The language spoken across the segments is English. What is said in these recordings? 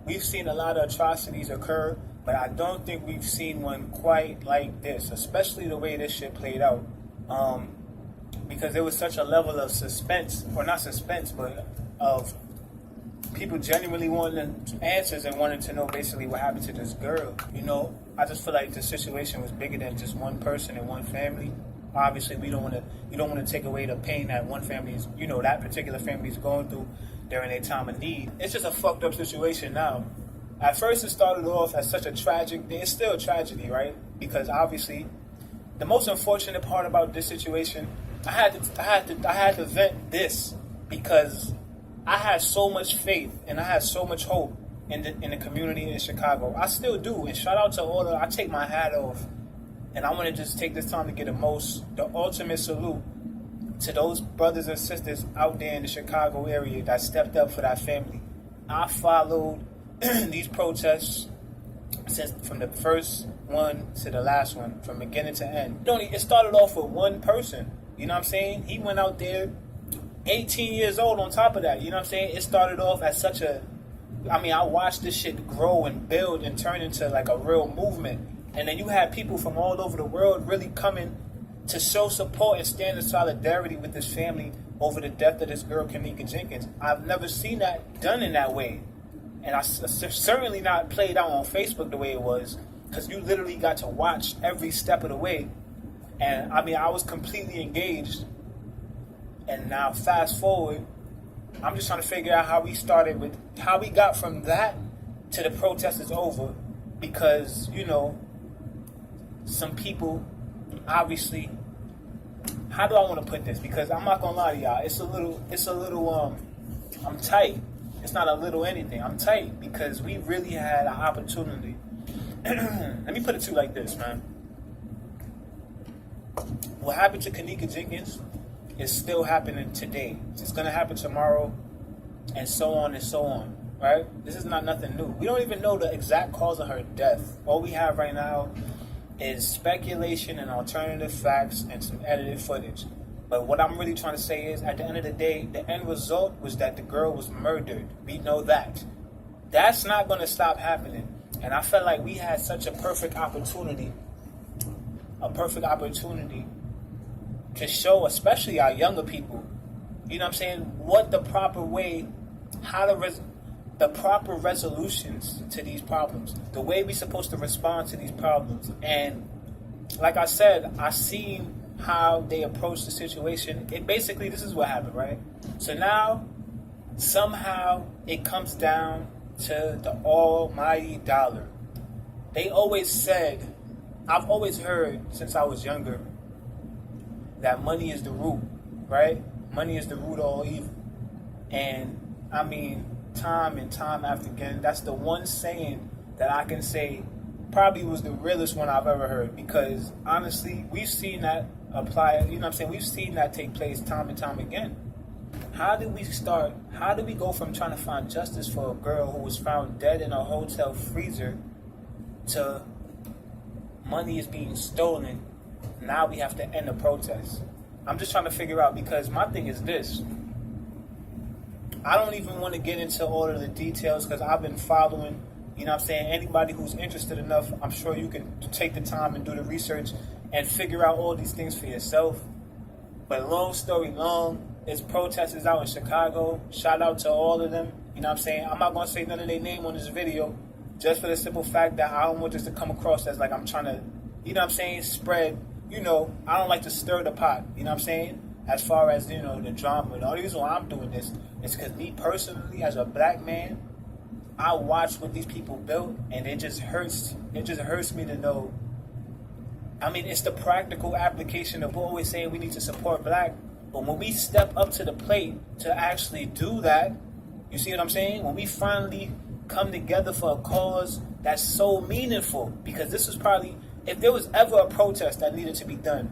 we've seen a lot of atrocities occur, but I don't think we've seen one quite like this, especially the way this shit played out. Because there was such a level of suspense, or not suspense, but of people genuinely wanting answers and wanting to know basically what happened to this girl. You know, I just feel like the situation was bigger than just one person and one family. Obviously, you don't want to take away the pain that one family is, you know, that particular family is going through during their time of need. It's just a fucked up situation now. At first, it started off as such a tragic. It's still a tragedy, right? Because obviously, the most unfortunate part about this situation, I had to vent this because I had so much faith and I had so much hope in the community in Chicago. I still do, and shout out to all I take my hat off, and I want to just take this time to get the ultimate salute to those brothers and sisters out there in the Chicago area that stepped up for that family. I followed these protests since from the first one to the last one, from beginning to end. It started off with one person. You know what I'm saying? He went out there, 18 years old on top of that. You know what I'm saying? It started off as such a... I watched this shit grow and build and turn into like a real movement. And then you had people from all over the world really coming to show support and stand in solidarity with this family over the death of this girl, Kenneka Jenkins. I've never seen that done in that way. And I certainly not played out on Facebook the way it was, because you literally got to watch every step of the way. And I was completely engaged. And now fast forward, I'm just trying to figure out how we got from that to the protest is over. Because, you know, some people, obviously, how do I want to put this? Because I'm not gonna lie to y'all, it's a little, I'm tight. It's not a little anything. I'm tight because we really had an opportunity. Let me put it to you like this, man. What happened to Kanika Jenkins is still happening today. It's gonna happen tomorrow, and so on, right? This is not nothing new. We don't even know the exact cause of her death. All we have right now is speculation and alternative facts and some edited footage. But what I'm really trying to say is, at the end of the day, the end result was that the girl was murdered. We know that. That's not going to stop happening. And I felt like we had such a perfect opportunity to show, especially our younger people, you know what I'm saying, what the proper way, the proper resolutions to these problems, the way we're supposed to respond to these problems. And like I said, I seen how they approach the situation. This is what happened, right? So now, somehow, it comes down to the almighty dollar. They always said, I've always heard since I was younger, that money is the root, right? Money is the root of all evil. And, time and time after again, that's the one saying that I can say probably was the realest one I've ever heard. Because, honestly, we've seen that apply, you know what I'm saying? We've seen that take place time and time again. How did we go from trying to find justice for a girl who was found dead in a hotel freezer to money is being stolen? Now we have to end the protest. I'm just trying to figure out, because my thing is this. I don't even want to get into all of the details because I've been following, you know what I'm saying? Anybody who's interested enough, I'm sure you can take the time and do the research and figure out all these things for yourself. But long story long, there's protesters out in Chicago. Shout out to all of them. You know what I'm saying? I'm not going to say none of their name on this video, just for the simple fact that I don't want this to come across as like I'm trying to, you know what I'm saying, spread, you know, I don't like to stir the pot, you know what I'm saying? As far as, you know, the drama. The only reason why I'm doing this is because me personally, as a black man, I watch what these people built, and it just hurts. It just hurts me to know. It's the practical application of always saying we need to support black. But when we step up to the plate to actually do that, you see what I'm saying? When we finally come together for a cause that's so meaningful, because this was probably, if there was ever a protest that needed to be done,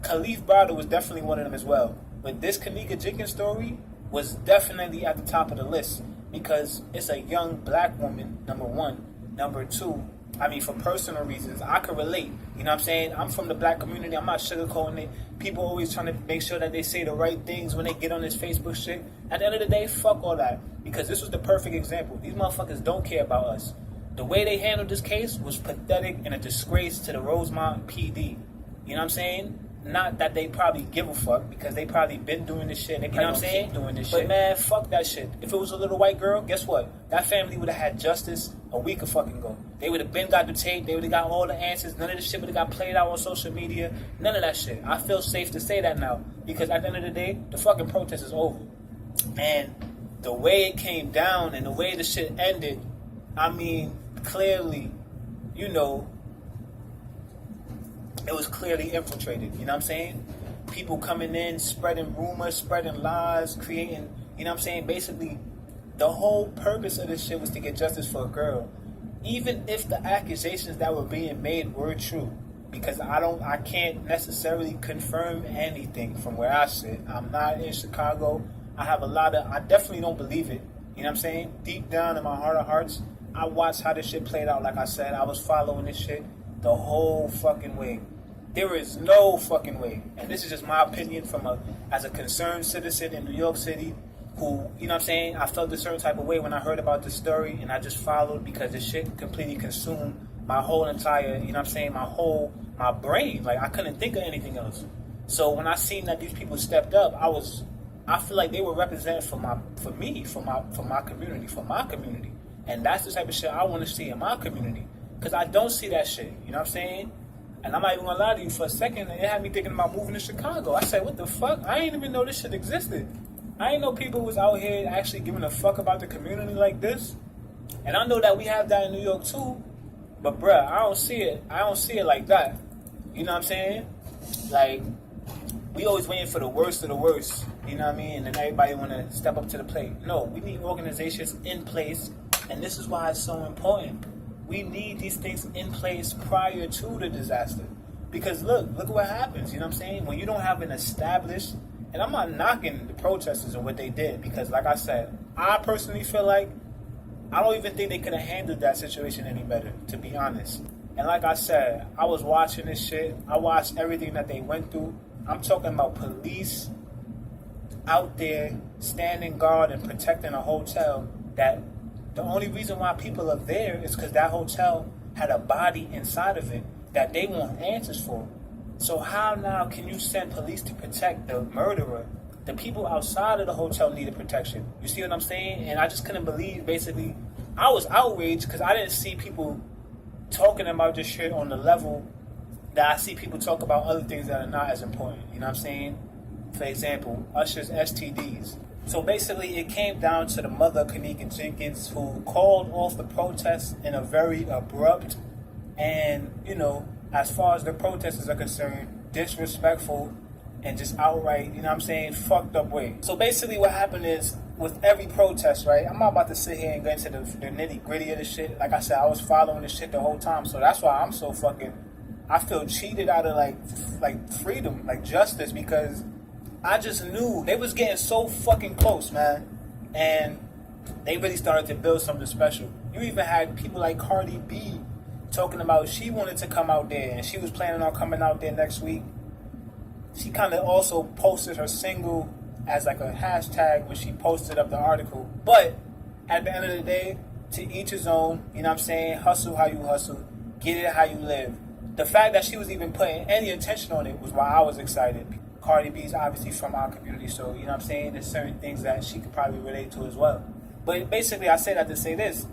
Khalif Browder was definitely one of them as well. But this Kanika Jenkins story was definitely at the top of the list, because it's a young black woman, number one. Number two, I mean, for personal reasons, I could relate. You know what I'm saying? I'm from the black community. I'm not sugarcoating it. People always trying to make sure that they say the right things when they get on this Facebook shit. At the end of the day, fuck all that. Because this was the perfect example. These motherfuckers don't care about us. The way they handled this case was pathetic and a disgrace to the Rosemont PD. You know what I'm saying? Not that they probably give a fuck, because they probably been doing this shit. They probably, you know what I'm saying? Doing this shit. But man, fuck that shit. If it was a little white girl, guess what? That family would have had justice a week of fucking ago. They would have been got the tape. They would have got all the answers. None of this shit would have got played out on social media. None of that shit. I feel safe to say that now, because at the end of the day, the fucking protest is over. And the way it came down and the way the shit ended, I mean, clearly, you know, it was clearly infiltrated. You know what I'm saying? People coming in, spreading rumors, spreading lies, creating, you know what I'm saying? Basically, the whole purpose of this shit was to get justice for a girl. Even if the accusations that were being made were true, because I can't necessarily confirm anything from where I sit. I'm not in Chicago. I definitely don't believe it. You know what I'm saying? Deep down in my heart of hearts, I watched how this shit played out. Like I said, I was following this shit the whole fucking way. There is no fucking way, and this is just my opinion as a concerned citizen in New York City who, you know what I'm saying, I felt a certain type of way when I heard about this story, and I just followed because this shit completely consumed my whole entire, you know what I'm saying, my brain. Like, I couldn't think of anything else. So when I seen that these people stepped up, I feel like they were represented for my community. And that's the type of shit I want to see in my community, because I don't see that shit, you know what I'm saying? And I'm not even gonna lie to you, for a second, it had me thinking about moving to Chicago. I said, what the fuck? I didn't even know this shit existed. I didn't know people was out here actually giving a fuck about the community like this. And I know that we have that in New York too, but bruh, I don't see it like that. You know what I'm saying? Like, we always waiting for the worst of the worst, you know what I mean? And then everybody wanna step up to the plate. No, we need organizations in place, and this is why it's so important. We need these things in place prior to the disaster. Because look what happens, you know what I'm saying? When you don't have an established, and I'm not knocking the protesters and what they did, because like I said, I personally feel like, I don't even think they could have handled that situation any better, to be honest. And like I said, I was watching this shit. I watched everything that they went through. I'm talking about police out there standing guard and protecting a hotel that the only reason why people are there is because that hotel had a body inside of it that they want answers for. So how now can you send police to protect the murderer? The people outside of the hotel needed protection. You see what I'm saying? And I just couldn't believe, basically, I was outraged because I didn't see people talking about this shit on the level that I see people talk about other things that are not as important. You know what I'm saying? For example, Usher's STDs. So basically, it came down to the mother, Kenneka Jenkins, who called off the protests in a very abrupt and, you know, as far as the protesters are concerned, disrespectful and just outright, you know what I'm saying, fucked up way. So basically what happened is, with every protest, right, I'm not about to sit here and get into the nitty gritty of the shit. Like I said, I was following this shit the whole time, so that's why I'm so fucking, I feel cheated out of like freedom, like justice, because I just knew they was getting so fucking close, man. And they really started to build something special. You even had people like Cardi B talking about she wanted to come out there and she was planning on coming out there next week. She kind of also posted her single as like a hashtag when she posted up the article. But at the end of the day, to each his own, you know what I'm saying? Hustle how you hustle, get it how you live. The fact that she was even putting any attention on it was why I was excited. Cardi B is obviously from our community, so you know what I'm saying? There's certain things that she could probably relate to as well. But basically, I say that to say this.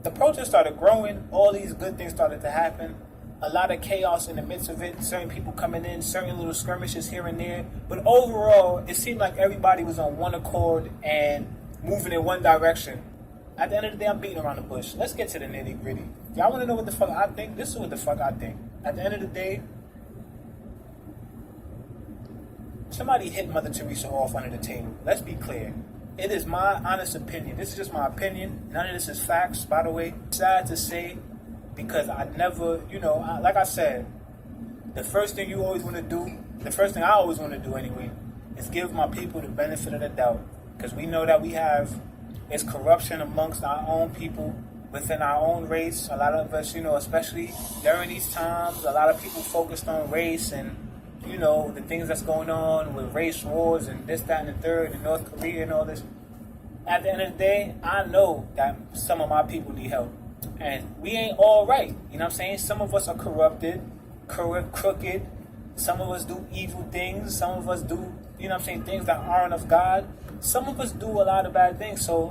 The protest started growing. All these good things started to happen. A lot of chaos in the midst of it. Certain people coming in, certain little skirmishes here and there. But overall, it seemed like everybody was on one accord and moving in one direction. At the end of the day, I'm beating around the bush. Let's get to the nitty gritty. Y'all want to know what the fuck I think? This is what the fuck I think. At the end of the day, somebody hit Mother Teresa off under the table. Let's be clear. It is my honest opinion. This is just my opinion. None of this is facts, by the way. Sad to say, because I never, you know, like I said, the first thing you always want to do, the first thing I always want to do anyway, is give my people the benefit of the doubt. Because we know that it's corruption amongst our own people. within our own race. A lot of us, especially during these times, a lot of people focused on race and, the things that's going on with race wars and this, that, and the third, and North Korea and all this. At the end of the day, I know that some of my people need help. And we ain't all right. You know what I'm saying? Some of us are corrupted, crooked. Some of us do evil things. Some of us do, things that aren't of God. Some of us do a lot of bad things. So,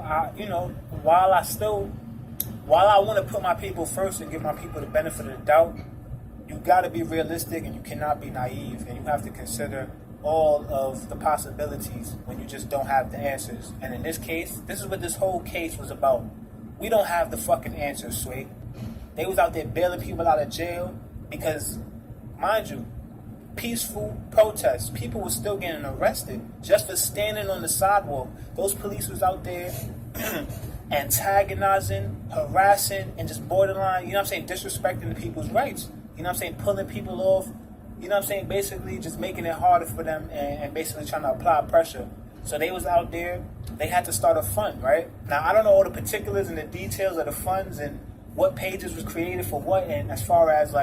while I want to put my people first and give my people the benefit of the doubt, you got to be realistic and you cannot be naive. And you have to consider all of the possibilities when you just don't have the answers. And in this case, this is what this whole case was about. We don't have the fucking answers, Sway. They was out there bailing people out of jail because, mind you, peaceful protests. People were still getting arrested just for standing on the sidewalk. Those police was out there antagonizing, harassing, and just borderline, disrespecting the people's rights. Pulling people off. Basically just making it harder for them and basically trying to apply pressure. So they was out there. They had to start a fund, right? Now, I don't know all the particulars and the details of the funds and what pages was created for what, and as far as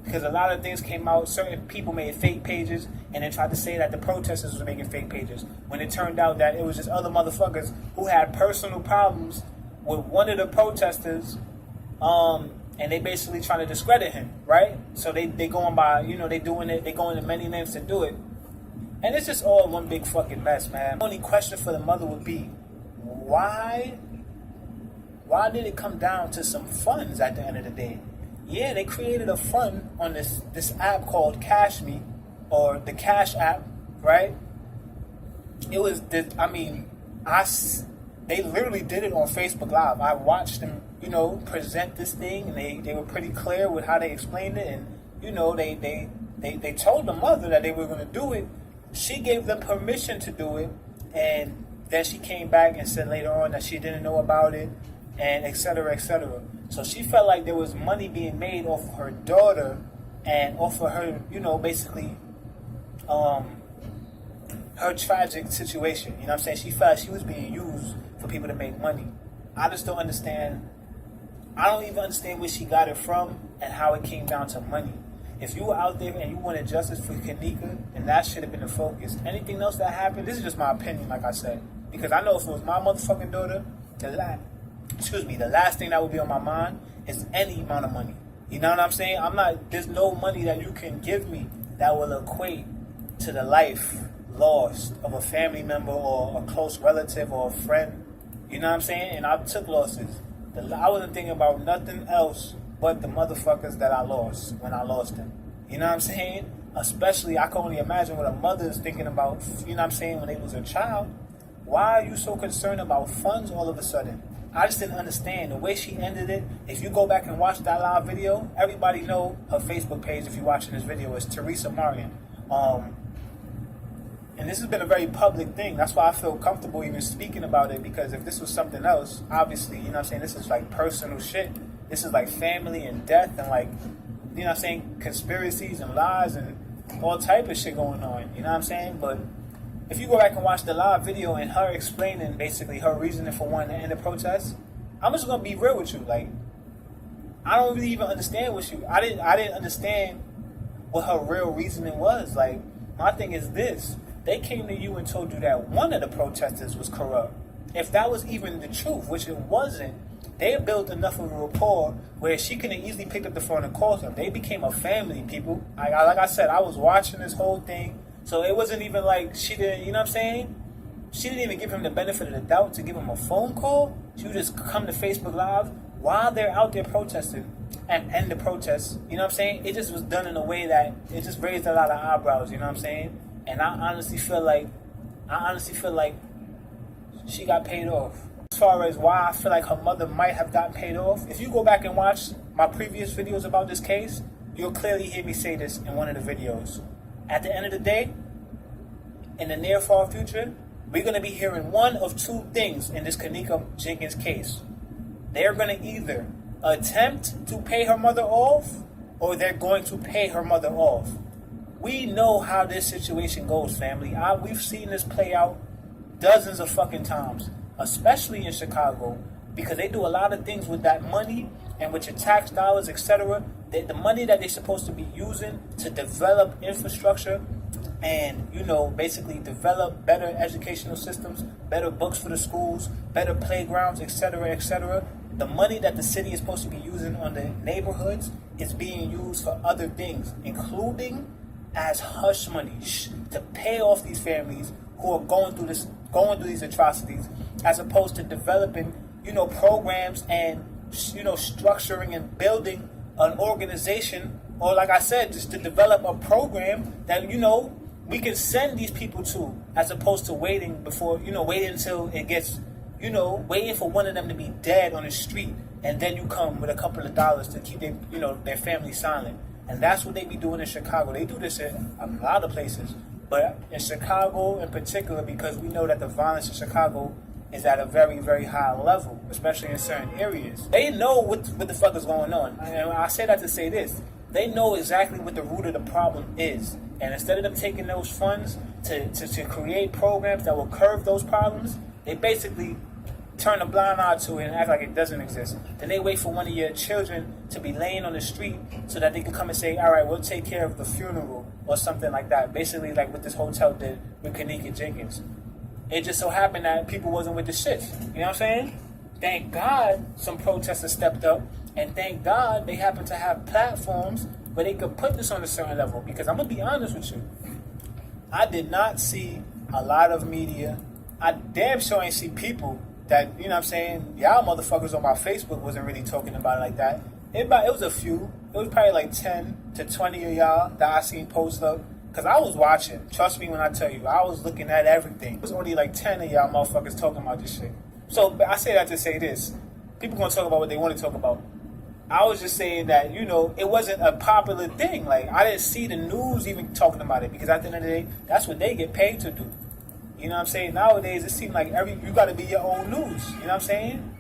because a lot of things came out, certain people made fake pages and then tried to say that the protesters was making fake pages, when it turned out that it was just other motherfuckers who had personal problems with one of the protesters, and they basically trying to discredit him, right? So they going by, they doing it, they going to many names to do it. And it's just all one big fucking mess, man. The only question for the mother would be, why did it come down to some funds at the end of the day? Yeah, they created a fund on this app called Cash Me, or the Cash app, right? It was, they literally did it on Facebook Live. I watched them, present this thing, and they were pretty clear with how they explained it, and, they told the mother that they were going to do it. She gave them permission to do it, and then she came back and said later on that she didn't know about it, and et cetera, et cetera. So she felt like there was money being made off of her daughter and off of her, basically, her tragic situation. You know what I'm saying? She felt she was being used for people to make money. I just don't understand. I don't even understand where she got it from and how it came down to money. If you were out there and you wanted justice for Kanika, then that should have been the focus. Anything else that happened, this is just my opinion, like I said. Because I know if it was my motherfucking daughter, the last thing that would be on my mind is any amount of money. You know what I'm saying? There's no money that you can give me that will equate to the life lost of a family member or a close relative or a friend. You know what I'm saying? And I took losses. I wasn't thinking about nothing else but the motherfuckers that I lost when I lost them. You know what I'm saying? Especially, I can only imagine what a mother is thinking about, when they lose a child. Why are you so concerned about funds all of a sudden? I just didn't understand the way she ended it. If you go back and watch that live video, everybody know her Facebook page, if you're watching this video, is Teresa Martin. And this has been a very public thing. That's why I feel comfortable even speaking about it, because if this was something else, obviously, this is like personal shit. This is like family and death and conspiracies and lies and all type of shit going on. You know what I'm saying? But if you go back and watch the live video and her explaining basically her reasoning for wanting to end the protest, I'm just gonna be real with you. I don't really even understand I didn't understand what her real reasoning was. My thing is this: they came to you and told you that one of the protesters was corrupt. If that was even the truth, which it wasn't, they built enough of a rapport where she could have easily picked up the phone and called them. They became a family, people. Like I said, I was watching this whole thing. So it wasn't even like she didn't, you know what I'm saying? She didn't even give him the benefit of the doubt to give him a phone call. She would just come to Facebook Live while they're out there protesting and end the protest. You know what I'm saying? It just was done in a way that it just raised a lot of eyebrows, you know what I'm saying? And I honestly feel like she got paid off. As far as why I feel like her mother might have got paid off, if you go back and watch my previous videos about this case, you'll clearly hear me say this in one of the videos. At the end of the day, in the near far future, we're going to be hearing one of two things in this Kanika Jenkins case. They're going to either attempt to pay her mother off, or they're going to pay her mother off. We know how this situation goes, family. We've seen this play out dozens of fucking times, especially in Chicago. because they do a lot of things with that money and with your tax dollars, etc. The money that they're supposed to be using to develop infrastructure and, basically develop better educational systems, better books for the schools, better playgrounds, etc., etc. The money that the city is supposed to be using on the neighborhoods is being used for other things, including as hush money to pay off these families who are going through these atrocities, as opposed to developing, programs and, structuring and building an organization, or like I said, just to develop a program that, we can send these people to, as opposed to waiting until it gets, waiting for one of them to be dead on the street, and then you come with a couple of dollars to keep their family silent. And that's what they be doing in Chicago. They do this in a lot of places, but in Chicago in particular, because we know that the violence in Chicago is at a very, very high level, especially in certain areas. They know what the fuck is going on. And I say that to say this. They know exactly what the root of the problem is. And instead of them taking those funds to create programs that will curb those problems, they basically turn a blind eye to it and act like it doesn't exist. Then they wait for one of your children to be laying on the street so that they can come and say, all right, we'll take care of the funeral or something like that. Basically like what this hotel did with Kenneka Jenkins. It just so happened that people wasn't with the shits. You know what I'm saying? Thank God some protesters stepped up, and thank God they happen to have platforms where they could put this on a certain level. Because I'm going to be honest with you, I did not see a lot of media. I damn sure ain't see people that, you know what I'm saying, y'all motherfuckers on my Facebook wasn't really talking about it like that. It was a few. It was probably like 10 to 20 of y'all that I seen post up. Because I was watching. Trust me when I tell you. I was looking at everything. It was only like 10 of y'all motherfuckers talking about this shit. So I say that to say this. People going to talk about what they want to talk about. I was just saying that, it wasn't a popular thing. Like, I didn't see the news even talking about it. Because at the end of the day, that's what they get paid to do. You know what I'm saying? Nowadays, it seems like you got to be your own news. You know what I'm saying?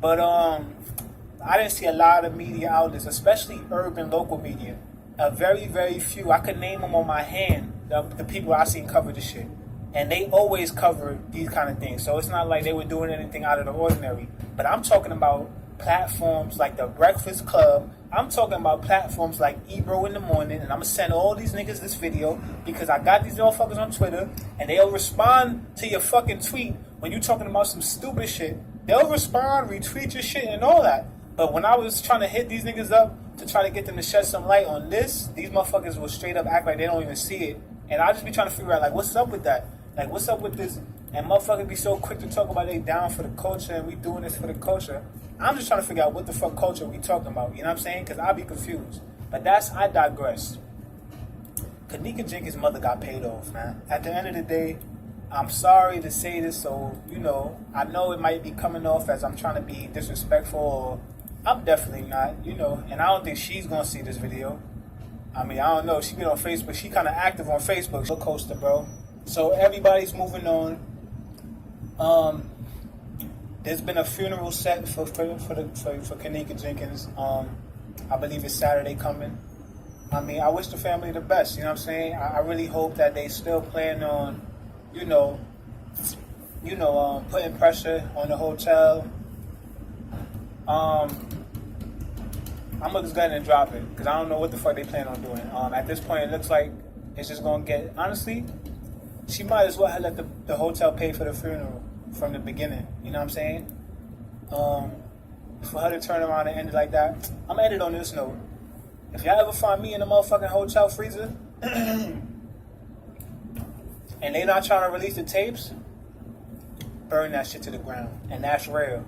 But I didn't see a lot of media outlets, especially urban local media. A very, very few. I could name them on my hand, the people I seen cover this shit. And they always cover these kind of things. So it's not like they were doing anything out of the ordinary. But I'm talking about platforms like the Breakfast Club. I'm talking about platforms like Ebro in the Morning. And I'm going to send all these niggas this video because I got these motherfuckers on Twitter. And they'll respond to your fucking tweet when you're talking about some stupid shit. They'll respond, retweet your shit and all that. But when I was trying to hit these niggas up to try to get them to shed some light on this, these motherfuckers will straight up act like they don't even see it. And I'll just be trying to figure out, like, what's up with that? Like, what's up with this? And motherfuckers be so quick to talk about they down for the culture and we doing this for the culture. I'm just trying to figure out what the fuck culture we talking about. You know what I'm saying? Because I'll be confused. But I digress. Kanika Jenkins' mother got paid off, man. At the end of the day, I'm sorry to say this, so, I know it might be coming off as I'm trying to be disrespectful, or I'm definitely not, and I don't think she's going to see this video. I mean, I don't know. She been on Facebook. She kind of active on Facebook. She'll coaster, bro. So everybody's moving on. There's been a funeral set for Kanika Jenkins. I believe it's Saturday coming. I mean, I wish the family the best. You know what I'm saying? I really hope that they still plan on, putting pressure on the hotel. I'm gonna just go ahead and drop it because I don't know what the fuck they plan on doing. At this point, it looks like it's just gonna get. Honestly, she might as well have let the hotel pay for the funeral from the beginning. You know what I'm saying? For her to turn around and end it like that, I'm gonna end it on this note. If y'all ever find me in a motherfucking hotel freezer and they not trying to release the tapes, burn that shit to the ground, and that's real.